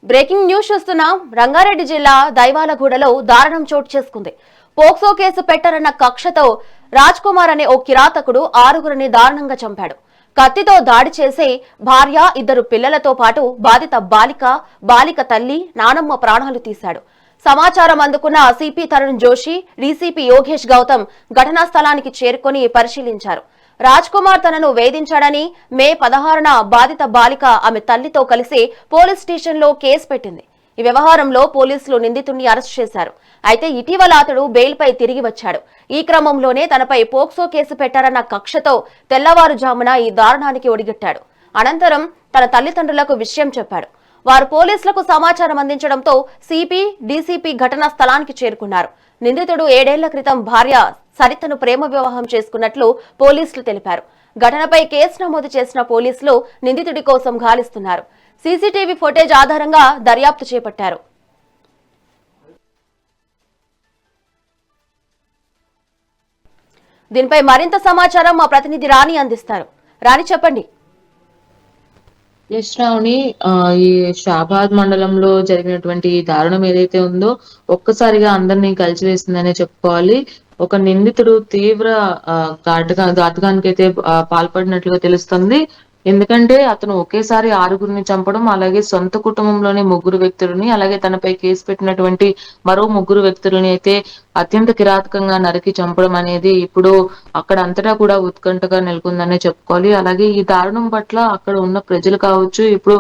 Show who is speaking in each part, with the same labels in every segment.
Speaker 1: Breaking news చూస్తున్నాం. రంగారెడ్డి జిల్లా దైవాలగూడలో దారుణం చోటు చేసుకుంది. పోక్సో కేసు పెట్టరన్న కక్షతో రాజ్ కుమార్ అనే ఓ కిరాతకుడు 6గురిని దారుణంగా చంపాడు. కత్తితో దాడి చేసి భార్య, 2 పిల్లలతో పాటు బాధిత బాలిక తల్లి, నానమ్మ ప్రాణాలు తీశాడు. సమాచారం అందుకున్న సిపి తరుణ్ జోషి, డీసీపీ యోగేష్ గౌతమ్ ఘటనా స్థలానికి చేరుకుని పరిశీలించారు. రాజ్ కుమార్ తనను వేధించాడని మే 16న బాధిత బాలిక ఆమె తల్లితో కలిసి పోలీస్ స్టేషన్లో కేసు పెట్టింది. ఈ వ్యవహారంలో పోలీసులు నిందితుడిని అరెస్ట్ చేశారు. అయితే ఇటీవల అతడు బెయిల్పై తిరిగి వచ్చాడు. ఈ క్రమంలోనే తనపై పోక్సో కేసు పెట్టారన్న కక్షతో తెల్లవారుజామున ఈ దారుణానికి ఒడిగట్టాడు. అనంతరం తన తల్లిదండ్రులకు విషయం చెప్పాడు. వారు పోలీసులకు సమాచారం అందించడంతో సిపి, డీసీపీ ఘటనా స్థలానికి చేరుకున్నారు. నిందితుడు 7 ఏళ్ల క్రితం భార్య సరితను ప్రేమ వివాహం చేసుకున్నట్లు పోలీసులు తెలిపారు. ఘటనపై కేసు నమోదు చేసిన పోలీసులు నిందితుడి కోసం గాలిస్తున్నారు. సీసీటీవీ ఫుటేజ్ ఆధారంగా దర్యాప్తు చేపట్టారు. దీనిపై మరింత సమాచారం మా ప్రతినిధి రాణి అందిస్తారు. రాణి, చెప్పండి.
Speaker 2: శ్రావణి, ఈ షాబాద్ మండలంలో జరిగినటువంటి దారుణం ఏదైతే ఉందో ఒక్కసారిగా అందరినీ కలిసివేసిందనే చెప్పుకోవాలి. ఒక నిందితుడు తీవ్ర ఘాతుకానికి అయితే పాల్పడినట్లుగా తెలుస్తుంది. ఎందుకంటే అతను ఒకేసారి 6గురిని చంపడం, అలాగే సొంత కుటుంబంలోని 3 వ్యక్తులని, అలాగే తనపై కేసు పెట్టినటువంటి మరో 3 వ్యక్తులని అయితే అత్యంత కిరాతకంగా నరికి చంపడం అనేది ఇప్పుడు అక్కడ అంతటా కూడా ఉత్కంఠగా నెలకొందనే చెప్పుకోవాలి. అలాగే ఈ దారుణం పట్ల అక్కడ ఉన్న ప్రజలు కావచ్చు, ఇప్పుడు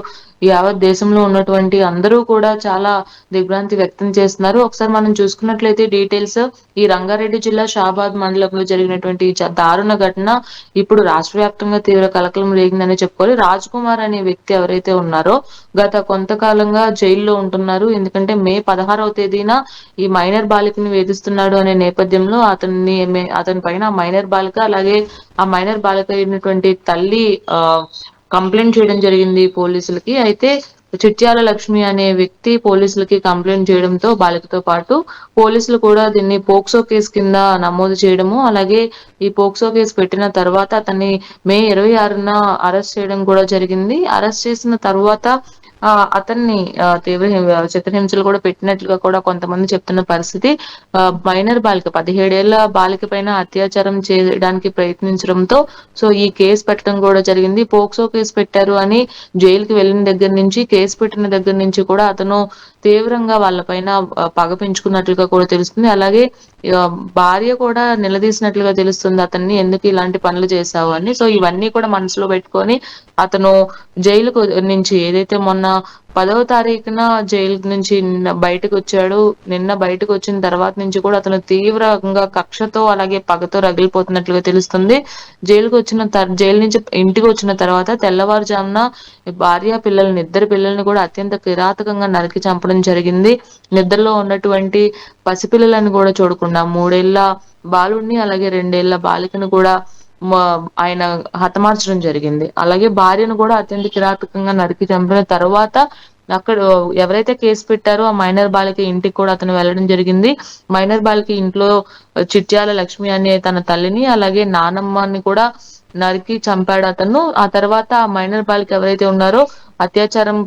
Speaker 2: యావత్ దేశంలో ఉన్నటువంటి అందరూ కూడా చాలా దిగ్భ్రాంతి వ్యక్తం చేస్తున్నారు. ఒకసారి మనం చూసుకున్నట్లయితే డీటెయిల్స్, ఈ రంగారెడ్డి జిల్లా షాబాద్ మండలంలో జరిగినటువంటి దారుణ ఘటన ఇప్పుడు రాష్ట్ర వ్యాప్తంగా తీవ్ర కలకలం రేగిందని చెప్పుకోవాలి. రాజ్ కుమార్ అనే వ్యక్తి ఎవరైతే ఉన్నారో గత కొంతకాలంగా జైల్లో ఉంటున్నారు. ఎందుకంటే మే 16వ తేదీన ఈ మైనర్ బాలికని వేధిస్తున్నాడు అనే నేపథ్యంలో అతని పైన మైనర్ బాలిక, అలాగే ఆ మైనర్ బాలిక అయినటువంటి తల్లి కంప్లైంట్ చేయడం జరిగింది పోలీసులకి. అయితే చిట్యాల లక్ష్మి అనే వ్యక్తి పోలీసులకి కంప్లైంట్ చేయడంతో బాలికతో పాటు పోలీసులు కూడా దీన్ని పోక్సో కేసు కింద నమోదు చేయడము, అలాగే ఈ పోక్సో కేసు పెట్టిన తర్వాత అతన్ని మే 26న అరెస్ట్ చేయడం కూడా జరిగింది. అరెస్ట్ చేసిన తర్వాత అతన్ని తీవ్ర చిత్రహింసలు కూడా పెట్టినట్లుగా కూడా కొంతమంది చెప్తున్న పరిస్థితి. మైనర్ బాలిక 17 ఏళ్ల బాలిక పైన అత్యాచారం చేయడానికి ప్రయత్నించడంతో సో ఈ కేసు పెట్టడం కూడా జరిగింది. పోక్సో కేసు పెట్టారు అని జైలుకి వెళ్ళిన దగ్గర నుంచి, కేసు పెట్టిన దగ్గర నుంచి కూడా అతను తీవ్రంగా వాళ్ళపైన పగ పెంచుకున్నట్లుగా కూడా తెలుస్తుంది. అలాగే భార్య కూడా నిలదీసినట్లుగా తెలుస్తుంది అతన్ని, ఎందుకు ఇలాంటి పనులు చేశావు అని. సో ఇవన్నీ కూడా మనసులో పెట్టుకొని అతను జైలుకు నుంచి ఏదైతే మొన్న 10వ తారీఖున జైలు నుంచి బయటకు వచ్చాడు. నిన్న బయటకు వచ్చిన తర్వాత నుంచి కూడా అతను తీవ్రంగా కక్షతో అలాగే పగతో రగిలిపోతున్నట్లుగా తెలుస్తుంది. జైలు నుంచి ఇంటికి వచ్చిన తర్వాత తెల్లవారుజామున భార్య, పిల్లల్ని 2 పిల్లల్ని కూడా అత్యంత కిరాతకంగా నరికి చంపడం జరిగింది. నిద్రలో ఉన్నటువంటి పసిపిల్లలను కూడా చూడకుండా 3 ఏళ్ల బాలుడిని, అలాగే 2 ఏళ్ల బాలికను కూడా ఆయన హతమార్చడం జరిగింది. అలాగే భార్యను కూడా అత్యంత కిరాతకంగా నరికి చంపిన తర్వాత అక్కడ ఎవరైతే కేసు పెట్టారో ఆ మైనర్ బాలిక ఇంటికి కూడా అతను వెళ్ళడం జరిగింది. మైనర్ బాలిక ఇంట్లో చిట్యాల లక్ష్మి అనే తన తల్లిని, అలాగే నానమ్మని కూడా నరికి చంపాడు అతను. ఆ తర్వాత ఆ మైనర్ బాలిక ఎవరైతే ఉన్నారో అత్యాచారం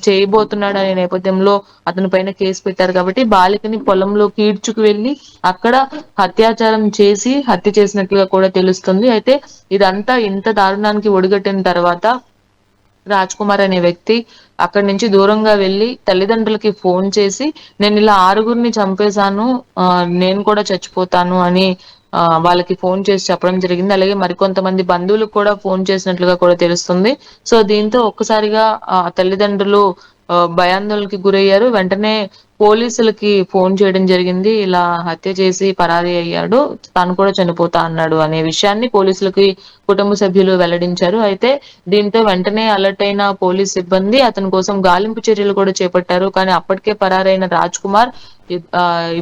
Speaker 2: చేయబోతున్నాడు అనే నేపథ్యంలో అతని పైన కేసు పెట్టారు కాబట్టి బాలికని పొలంలోకి ఈడ్చుకు వెళ్లి అక్కడ అత్యాచారం చేసి హత్య చేసినట్లుగా కూడా తెలుస్తుంది. అయితే ఇదంతా ఇంత దారుణానికి ఒడిగట్టిన తర్వాత రాజ్ కుమార్ అనే వ్యక్తి అక్కడి నుంచి దూరంగా వెళ్లి తల్లిదండ్రులకి ఫోన్ చేసి, నేను ఇలా 6గురిని చంపేశాను, నేను కూడా చచ్చిపోతాను అని వాళ్ళకి ఫోన్ చేసి చెప్పడం జరిగింది. అలాగే మరికొంతమంది బంధువులకు కూడా ఫోన్ చేసినట్లుగా కూడా తెలుస్తుంది. సో దీంతో ఒక్కసారిగా తల్లిదండ్రులు భయాందోళనకి గురయ్యారు. వెంటనే పోలీసులకి ఫోన్ చేయడం జరిగింది. ఇలా హత్య చేసి పరారీ అయ్యాడు, తను కూడా చనిపోతా అన్నాడు అనే విషయాన్ని పోలీసులకి కుటుంబ సభ్యులు వెల్లడించారు. అయితే దీంతో వెంటనే అలర్ట్ అయిన పోలీస్ సిబ్బంది అతని కోసం గాలింపు చర్యలు కూడా చేపట్టారు. కానీ అప్పటికే పరారైన రాజ్ కుమార్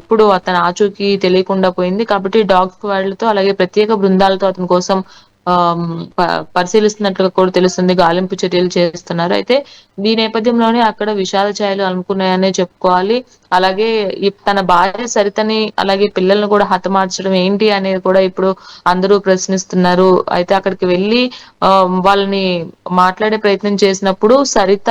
Speaker 2: ఇప్పుడు అతని ఆచూకీ తెలియకుండా పోయింది. కాబట్టి డాగ్ స్క్వాడ్లతో అలాగే ప్రత్యేక బృందాలతో అతని కోసం పరిశీలిస్తున్నట్లుగా కూడా తెలుస్తుంది, గాలింపు చర్యలు చేస్తున్నారు. అయితే ఈ నేపథ్యంలోనే అక్కడ విషాద ఛాయలు అలుముకున్నాయనే చెప్పుకోవాలి. అలాగే తన భార్య సరితని అలాగే పిల్లల్ని కూడా హతమార్చడం ఏంటి అనేది కూడా ఇప్పుడు అందరూ ప్రశ్నిస్తున్నారు. అయితే అక్కడికి వెళ్ళి వాళ్ళని మాట్లాడే ప్రయత్నం చేసినప్పుడు సరిత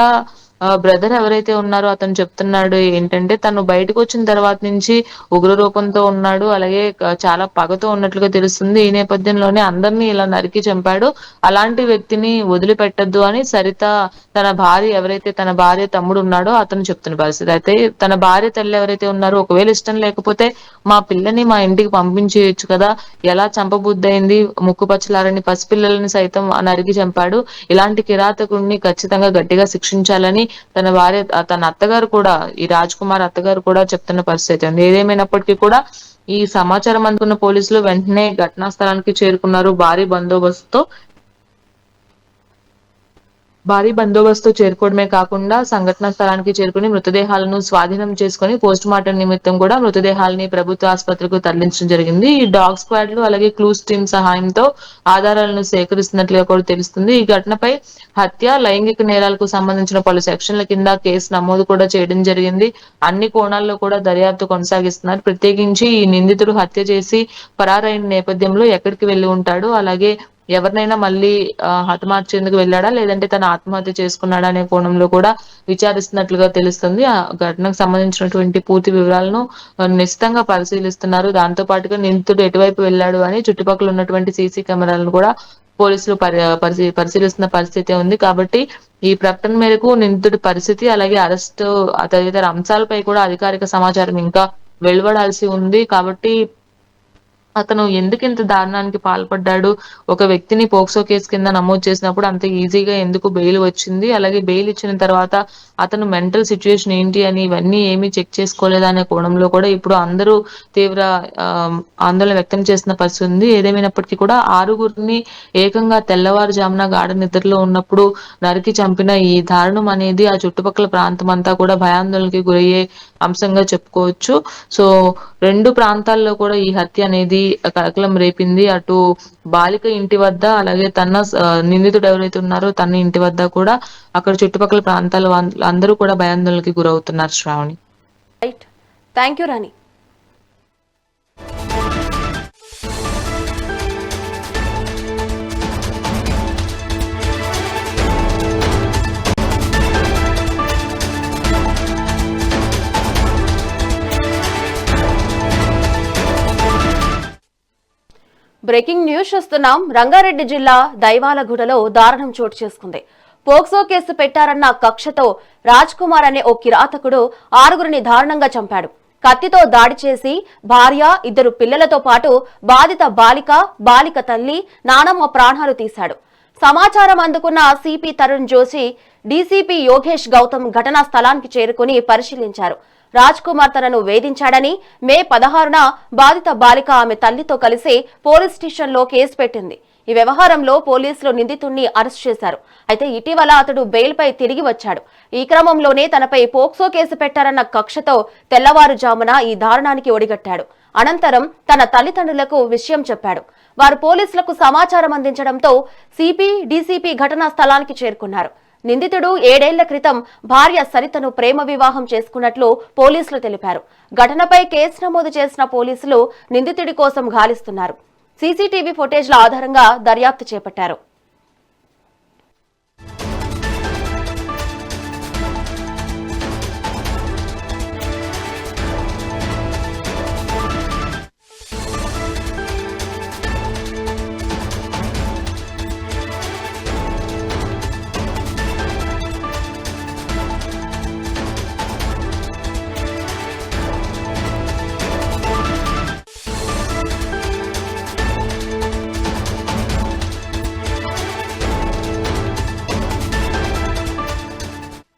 Speaker 2: బ్రదర్ ఎవరైతే ఉన్నారో అతను చెప్తున్నాడు ఏంటంటే తను బయటకు వచ్చిన తర్వాత నుంచి ఉగ్ర రూపంతో ఉన్నాడు. అలాగే చాలా పగతో ఉన్నట్లుగా తెలుస్తుంది. ఈ నేపథ్యంలోనే అందరినీ ఇలా నరికి చంపాడు. అలాంటి వ్యక్తిని వదిలిపెట్టొద్దు అని సరిత తన భార్య తమ్ముడు ఉన్నాడో అతను చెప్తున్న పరిస్థితి. అయితే తన భార్య తల్లి ఎవరైతే ఉన్నారో ఒకవేళ ఇష్టం లేకపోతే మా పిల్లని మా ఇంటికి పంపించేయొచ్చు కదా, ఎలా చంపబుద్దయింది, ముక్కుపచ్చలారని పసిపిల్లలని సైతం నరికి చంపాడు. ఇలాంటి కిరాతకుడిని ఖచ్చితంగా గట్టిగా శిక్షించాలని తన అత్తగారు కూడా, ఈ రాజ్ కుమార్ అత్తగారు కూడా చెప్తున్న పరిస్థితి ఉంది. ఏదేమైనప్పటికీ కూడా ఈ సమాచారం అందుకున్న పోలీసులు వెంటనే ఘటనా స్థలానికి చేరుకున్నారు. భారీ బందోబస్తు చేరుకోవడమే కాకుండా సంఘటనా స్థలానికి చేరుకుని మృతదేహాలను స్వాధీనం చేసుకుని పోస్ట్ మార్టం నిమిత్తం కూడా మృతదేహాలని ప్రభుత్వ ఆసుపత్రికి తరలించడం జరిగింది. ఈ డాగ్ స్క్వాడ్లు అలాగే క్లూస్ టీమ్ సహాయంతో ఆధారాలను సేకరిస్తున్నట్లుగా కూడా తెలుస్తుంది. ఈ ఘటనపై హత్య, లైంగిక నేరాలకు సంబంధించిన పలు సెక్షన్ల కింద కేసు నమోదు కూడా చేయడం జరిగింది. అన్ని కోణాల్లో కూడా దర్యాప్తు కొనసాగిస్తున్నారు. ప్రత్యేకించి ఈ నిందితుడు హత్య చేసి పరారైన నేపథ్యంలో ఎక్కడికి వెళ్లి ఉంటాడు, అలాగే ఎవరినైనా మళ్ళీ హతమార్చేందుకు వెళ్ళాడా లేదంటే తన ఆత్మహత్య చేసుకున్నాడా అనే కోణంలో కూడా విచారిస్తున్నట్లుగా తెలుస్తుంది. ఆ ఘటనకు సంబంధించినటువంటి పూర్తి వివరాలను నిశితంగా పరిశీలిస్తున్నారు. దాంతో పాటుగా నిందితుడు ఎటువైపు వెళ్ళాడు అని చుట్టుపక్కల ఉన్నటువంటి సీసీ కెమెరాలను కూడా పోలీసులు పరిశీలిస్తున్న పరిస్థితి ఉంది. కాబట్టి ఈ ప్రకటన మేరకు నిందితుడి పరిస్థితి అలాగే అరెస్టు తదితర అంశాలపై కూడా అధికారిక సమాచారం ఇంకా వెలువడాల్సి ఉంది. కాబట్టి అతను ఎందుకు ఇంత దారుణానికి పాల్పడ్డాడు, ఒక వ్యక్తిని పోక్సో కేసు కింద నమోదు చేసినప్పుడు అంత ఈజీగా ఎందుకు బెయిల్ వచ్చింది, అలాగే బెయిల్ ఇచ్చిన తర్వాత అతను మెంటల్ సిచ్యుయేషన్ ఏంటి అని ఇవన్నీ ఏమీ చెక్ చేసుకోలేదనే కోణంలో కూడా ఇప్పుడు అందరూ తీవ్ర ఆందోళన వ్యక్తం చేసిన పరిస్థితి ఉంది. ఏదేమైనప్పటికీ కూడా 6గురిని ఏకంగా తెల్లవారుజామున గాఢ నిద్రలో ఉన్నప్పుడు నరికి చంపిన ఈ దారుణం అనేది ఆ చుట్టుపక్కల ప్రాంతం అంతా కూడా భయాందోళనకి గురయ్యే అంశంగా చెప్పుకోవచ్చు. సో 2 ప్రాంతాల్లో కూడా ఈ హత్య అనేది కలకలం రేపింది. అటు బాలిక ఇంటి వద్ద అలాగే నిందితుడు ఎవరైతే ఉన్నారో తన ఇంటి వద్ద కూడా అక్కడ చుట్టుపక్కల ప్రాంతాల అందరూ కూడా భయాందోళనకి గురవుతున్నారు. Shravani.
Speaker 1: Right, thank you Rani. Breaking news చూస్తున్నాం. రంగారెడ్డి జిల్లా దైవాలగూడలో దారుణం చోటు చేసుకుంది. పోక్సో కేసు పెట్టారన్న కక్షతో రాజ్ కుమార్ అనే ఓ కిరాతకుడు 6గురిని దారుణంగా చంపాడు. కత్తితో దాడి చేసి భార్య, 2 పిల్లలతో పాటు బాధిత బాలిక తల్లి, నానమ్మ ప్రాణాలు తీశాడు. సమాచారం అందుకున్న సిపి తరుణ్ జోషి, డీసీపీ యోగేష్ గౌతమ్ ఘటనా స్థలానికి చేరుకుని పరిశీలించారు. రాజ్ కుమార్ తనను వేధించాడని మే 16న బాధిత బాలిక ఆమె తల్లితో కలిసి పోలీస్ స్టేషన్లో కేసు పెట్టింది. ఈ వ్యవహారంలో పోలీసులు నిందితుడిని అరెస్ట్ చేశారు. అయితే ఇటీవల అతడు బెయిల్పై తిరిగి వచ్చాడు. ఈ క్రమంలోనే తనపై పోక్సో కేసు పెట్టారన్న కక్షతో తెల్లవారుజామున ఈ దారుణానికి ఒడిగట్టాడు. అనంతరం తన తల్లిదండ్రులకు విషయం చెప్పాడు. వారు పోలీసులకు సమాచారం అందించడంతో సిపి, డీసీపీ ఘటనా స్థలానికి చేరుకున్నారు. నిందితుడు 7 ఏళ్ల క్రితం భార్య సరితను ప్రేమ వివాహం చేసుకున్నట్లు పోలీసులు తెలిపారు. ఘటనపై కేసు నమోదు చేసిన పోలీసులు నిందితుడి కోసం గాలిస్తున్నారు. సీసీటీవీ ఫుటేజ్ల ఆధారంగా దర్యాప్తు చేపట్టారు.